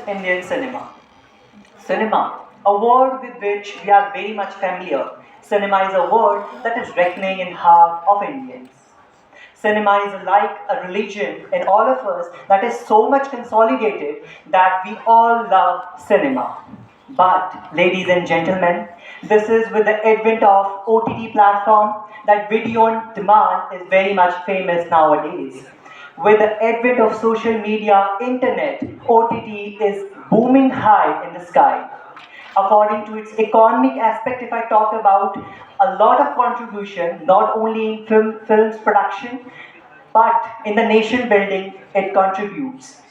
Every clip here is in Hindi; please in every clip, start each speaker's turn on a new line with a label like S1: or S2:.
S1: Indian cinema. Cinema, a word with which we are very much familiar. Cinema is a word that is reckoning in heart of Indians. Cinema is like a religion in all of us that is so much consolidated that we all love cinema. But, ladies and gentlemen, this is with the advent of OTT platform that video on demand is very much famous nowadays. With the advent of social media, internet, OTT is booming high in the sky. According to its economic aspect, if I talk about a lot of contribution, not only in films production, but in the nation building, it contributes.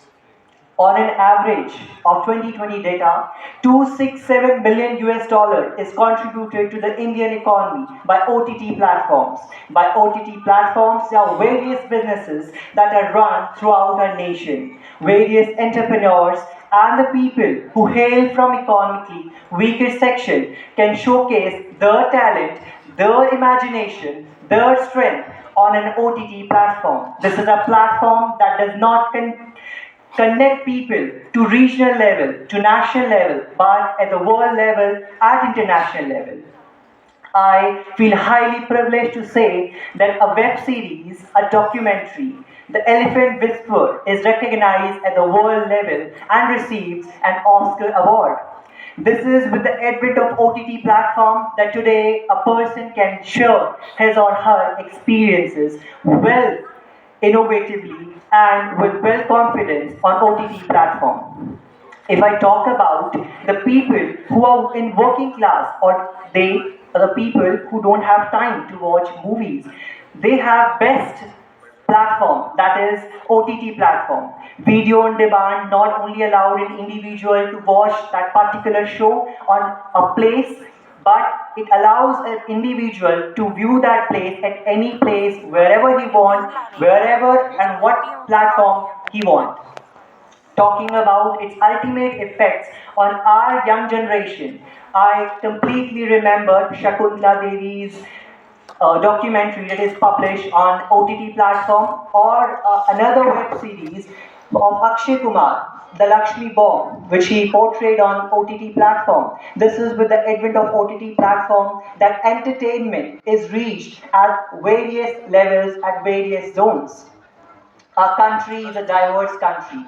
S1: On an average of 2020 data, 267 billion US dollar is contributed to the Indian economy by OTT platforms. By OTT platforms, there are various businesses that are run throughout our nation. Various entrepreneurs and the people who hail from economically weaker section can showcase their talent, their imagination, their strength on an OTT platform. This is a platform that does not connect people to regional level, to national level, but at the world level, at international level. I feel highly privileged to say that a web series, a documentary, The Elephant Whisperer is recognized at the world level and receives an Oscar award. This is with the advent of OTT platform that today a person can share his or her experiences well innovatively and with well confidence on OTT platform. If I talk about the people who are in working class or they are the people who don't have time to watch movies, they have best platform, that is OTT platform. Video on demand not only allowed an individual to watch that particular show on a place, but it allows an individual to view that place at any place, wherever he wants, wherever and what platform he wants. Talking about its ultimate effects on our young generation, I completely remember Shakuntala Devi's documentary that is published on OTT platform, or another web series of Akshay Kumar, The Lakshmi Bomb, which he portrayed on OTT platform. This is with the advent of OTT platform that entertainment is reached at various levels, at various zones. Our country is a diverse country.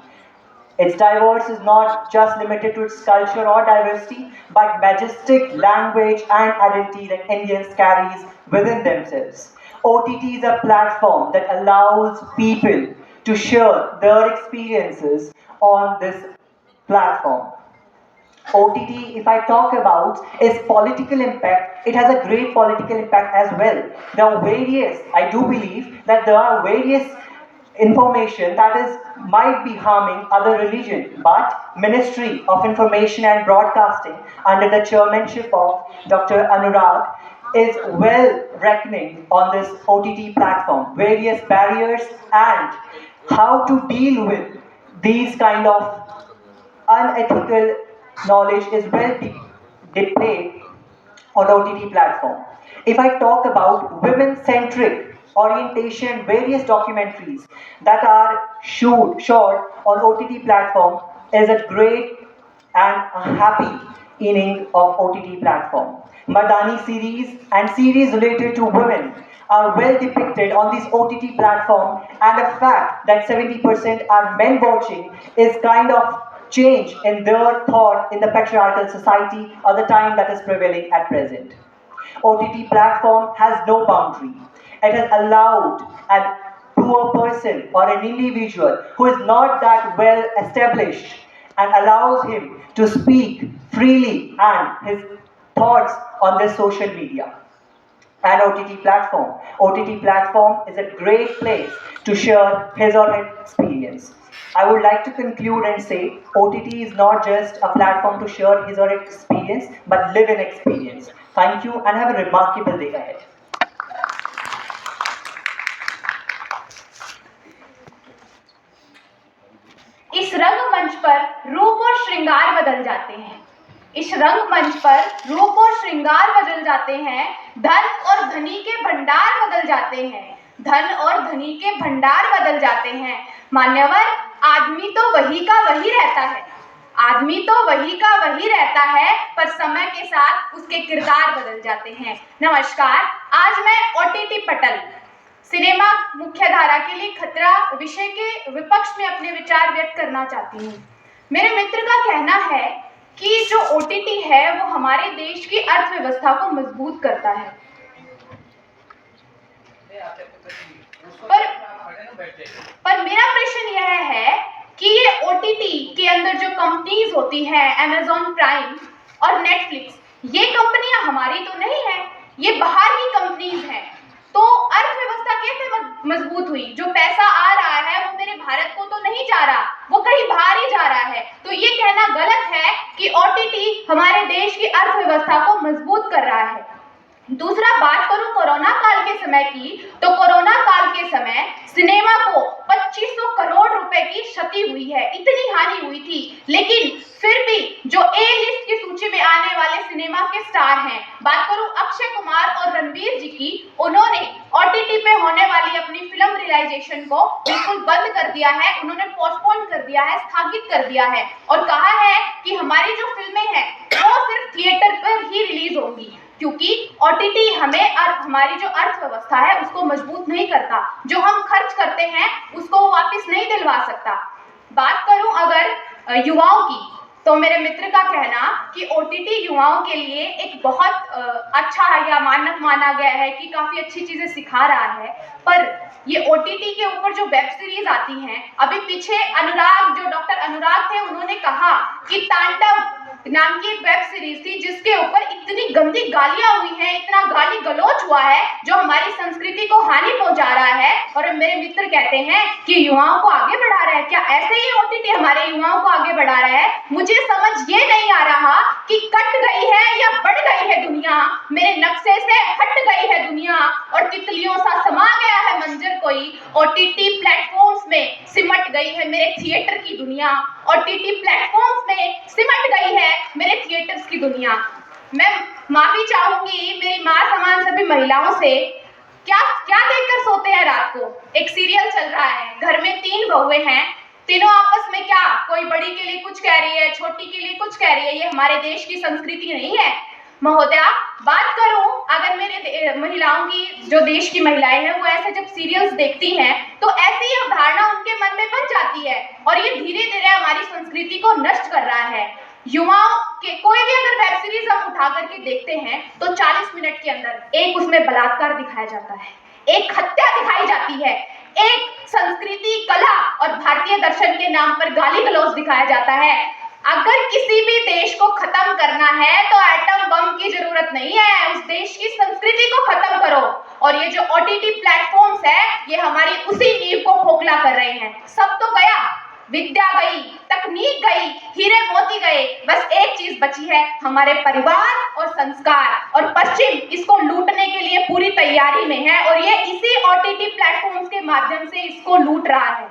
S1: Its diverse is not just limited to its culture or diversity, but majestic language and identity that Indians carries within themselves. OTT is a platform that allows people to share their experiences on this platform. OTT, if I talk about its political impact, it has a great political impact as well. There are various, I do believe that there are various information that is might be harming other religion, but Ministry of Information and Broadcasting under the chairmanship of Dr. Anurag is well reckoning on this OTT platform, various barriers and how to deal with these kind of unethical knowledge is well displayed on OTT platform. If I talk about women-centric orientation, various documentaries that are shot on OTT platform is a great and a happy inning of OTT platform. Madani series and series related to women are well depicted on this OTT platform, and the fact that 70% are men watching is kind of change in their thought in the patriarchal society or the time that is prevailing at present. OTT platform has no boundary. It has allowed a poor person or an individual who is not that well established and allows him to speak freely and his thoughts on this social media and OTT platform. OTT platform is a great place to share his or her experience. I would like to conclude and say OTT is not just a platform to share his or her experience, but live an experience. Thank you and have a remarkable day ahead.
S2: इस रंगमंच पर रूप और श्रृंगार बदल जाते हैं। इस रंगमंच पर रूप और श्रृंगार बदल जाते हैं। धन और धनी के भंडार बदल जाते हैं। धन और धनी के भंडार बदल जाते हैं। मान्यवर, आदमी तो वही का वही रहता है। आदमी तो वही का वही रहता है, पर समय के साथ उसके किरदार बदल जाते हैं। नमस्कार, आज मैं ओटीटी पटल सिनेमा मुख्यधारा के लिए खतरा विषय के विपक्ष में अपने विचार व्यक्त करना चाहती हूँ। मेरे मित्र का कहना है कि जो ओटीटी है वो हमारे देश की अर्थव्यवस्था को मजबूत करता है, पर मेरा प्रश्न यह है कि ये ओटीटी के अंदर जो कंपनीज होती हैं, अमेज़न प्राइम और नेटफ्लिक्स, ये कंपनियां हमारी तो नहीं है, ये बाहर की कंपनीज हैं। तो अर्थव्यवस्था कैसे मजबूत हुई? जो पैसा आ रहा है वो मेरे भारत को तो नहीं जा रहा, वो कहीं बाहर ही जा रहा है। तो ये कहना गलत है कि ओटीटी हमारे देश की अर्थव्यवस्था को मजबूत कर रहा है। दूसरा, बात करूं कोरोना काल के समय की, तो कोरोना काल के समय सिनेमा को 2500 करोड़ रुपए की क्षति हुई है, इतनी हानि हुई थी। लेकिन फिर भी जो ए लिस्ट की सूची में आने वाले सिनेमा के स्टार हैं, बात करूं अक्षय कुमार और रणवीर जी की, उन्होंने ओटीटी पे होने वाली अपनी फिल्म रियलाइजेशन को बिल्कुल बंद कर दिया है, उन्होंने पोस्टपोन कर दिया है, स्थगित कर दिया है और कहा है कि हमारी जो फिल्में हैं वो सिर्फ थिएटर पर ही रिलीज होंगी, क्योंकि ओटीटी हमें और हमारी जो अर्थव्यवस्था है उसको मजबूत नहीं करता। जो हम खर्च करते हैं उसको वो वापस नहीं दिलवा सकता। बात करूं अगर युवाओं की, तो मेरे मित्र का कहना कि ओटीटी युवाओं के लिए एक बहुत अच्छा या मानक माना गया है कि काफ़ी अच्छी चीज़ें सिखा रहा है, पर ये ओटीटी के ऊपर जो वेब सीरीज आती हैं, अभी पीछे जो डॉक्टर अनुराग थे, उन्होंने कहा कि तांडव नाम की एक वेब सीरीज थी जिसके ऊपर इतनी गंदी गालियां हुई हैं, इतना गाली गलौज हुआ है जो हमारी संस्कृति को हानि पहुंचा रहा है। और मेरे मित्र कहते हैं कि युवाओं को आगे बढ़ा रहा है। क्या ऐसे ही ओटीटी हमारे युवाओं को आगे बढ़ा रहा है? मुझे समझ ये नहीं आ रहा कि कट गई है या बढ़ गई है दुनिया, मेरे नक्शे से हट गई है दुनिया और तितलियों सा समा गया है मंजर कोई। ओटीटी प्लेटफॉर्म्स में सिमट गई है मेरे थिएटर की दुनिया, ओटीटी प्लेटफॉर्म्स में सिमट गई है मेरे थिएटर्स की दुनिया। मैं माफी चाहूंगी मेरी माँ समान सभी महिलाओं से, क्या क्या देखकर सोते हैं रात को? एक सीरियल चल रहा है, घर में 3 बहुएं हैं, तीनों आपस में क्या, कोई बड़ी के लिए कुछ कह रही है, छोटी के लिए कुछ कह रही है। ये हमारे देश की संस्कृति नहीं है महोदया। बात करूं अगर मेरे महिलाओं की, जो देश की महिलाएं हैं, वो ऐसे जब सीरियल्स देखती हैं तो ऐसी अवधारणा उनके मन में बन जाती है और ये धीरे धीरे हमारी संस्कृति को नष्ट कर रहा है। युवाओं के कोई भी अगर वेब सीरीज हम उठा करके देखते हैं तो 40 मिनट के अंदर एक उसमें बलात्कार दिखाया जाता है, एक हत्या दिखाई जाती है, एक संस्कृति, कला और भारतीय दर्शन के नाम पर गाली गलौज दिखाया जाता है। अगर किसी भी देश को खत्म करना है तो एटम बम की जरूरत नहीं है, उस देश की संस्कृति को खत्म करो। और ये जो ओटीटी प्लेटफॉर्म्स है, ये हमारी उसी नींव को खोखला कर रहे हैं। सब तो गया, विद्या गई, तकनीक गई, हीरे मोती गए, बस एक चीज बची है, हमारे परिवार और संस्कार। और पश्चिम इसको लूटने के लिए पूरी तैयारी में है और ये इसी ओटीटी प्लेटफॉर्म्स के माध्यम से इसको लूट रहा है।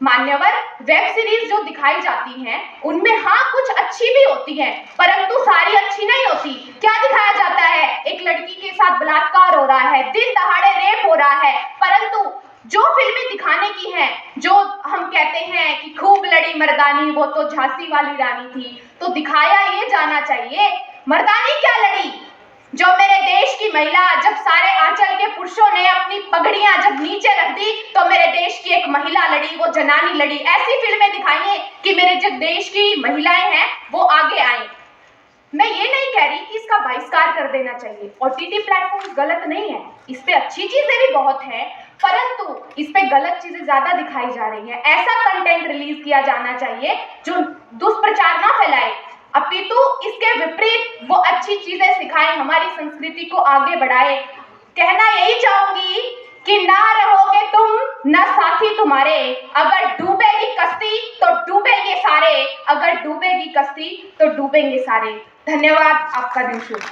S2: मान्यवर, वेब सीरीज जो दिखाई जाती हैं उनमें हाँ कुछ अच्छी भी होती हैं, परंतु सारी अच्छी नहीं होती। क्या दिखाया जाता है? एक लड़की के साथ बलात्कार हो रहा है, दिन दहाड़े रेप हो रहा है, परंतु जो फिल्में दिखाने की हैं, जो हम कहते हैं कि खूब लड़ी मर्दानी, वो तो झांसी वाली रानी थी, तो दिखाया ये जाना चाहिए मर्दानी क्या लड़ी। जो मेरे देश की महिला, जब सारे आंचल के पुरुषों ने अपनी पगड़ियां जब नीचे रख दी, तो मेरे देश की एक महिला लड़ी, वो जनानी लड़ी। ऐसी फिल्में दिखाइए कि मेरे जो देश की महिलाएं हैं वो आगे आए। मैं ये नहीं कह रही कि इसका बहिष्कार कर देना चाहिए, ओटीटी प्लेटफॉर्म गलत नहीं है, इस पे अच्छी चीजें भी बहुत हैं, परंतु इस पे गलत चीजें ज्यादा दिखाई जा रही हैं। ऐसा कंटेंट रिलीज किया जाना चाहिए जो दुष्प्रचार ना फैलाए, अपितु इसके विपरीत वो अच्छी चीजें सिखाएं, हमारी संस्कृति को आगे बढ़ाए। कहना यही चाहूंगी कि ना रहोगे तुम ना साथी तुम्हारे, अगर डूबेगी कश्ती तो डूबेंगे सारे, अगर डूबेगी कश्ती तो डूबेंगे सारे। धन्यवाद, आपका दिन शुभ।